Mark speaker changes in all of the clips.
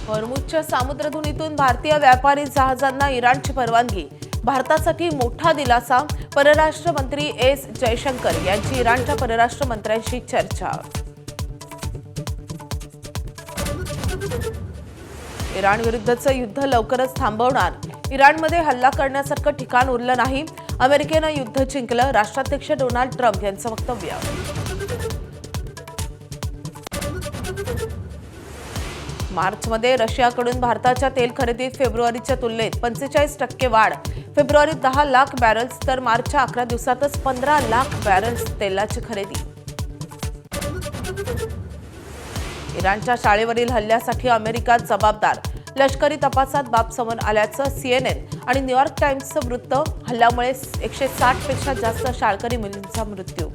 Speaker 1: हॉर्मुझच्या सामुद्रधुनीतून भारतीय व्यापारी जहाजांना इराणची परवानगी, भारतासाठी मोठा दिलासा. परराष्ट्र मंत्री एस जयशंकर यांची इराणच्या परराष्ट्र मंत्र्यांशी चर्चा. इराण विरुद्धचं युद्ध लवकरच थांबवणार, इराणमध्ये हल्ला करण्यासारखं ठिकाण उरलं नाही, अमेरिकेनं युद्ध जिंकलं, राष्ट्राध्यक्ष डोनाल्ड ट्रम्प यांचं वक्तव्य. मार्चमध्ये रशियाकडून भारताच्या तेल खरेदीत फेब्रुवारीच्या तुलनेत 45% वाढ. फेब्रुवारीत 10 लाख बॅरल्स तर मार्चच्या 11 दिवसातच 15 लाख बॅरल्स तेलाची खरेदी. इराणच्या शाळेवरील हल्ल्यासाठी अमेरिका जबाबदार, लष्करी तपासात बाब समोर आल्याचं CNN आणि न्यूयॉर्क टाइम्सचं वृत्त. हल्ल्यामुळे 160 पेक्षा जास्त शाळकरी मुलींचा मृत्यू.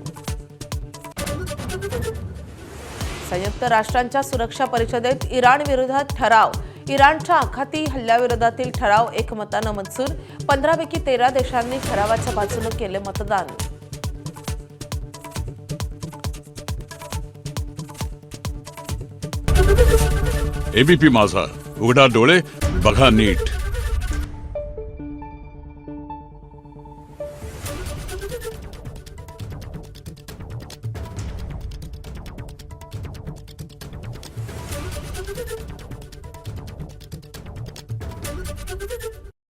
Speaker 1: संयुक्त राष्ट्रांच्या सुरक्षा परिषदेत इराण विरोधात ठराव. इराणच्या आखाती हल्ल्याविरोधातील ठराव एकमतानं मंजूर. 15 पैकी 13 देशांनी ठरावाच्या बाजूने केले मतदान.
Speaker 2: एबीपी माझा, उघडा डोळे बघा नीट.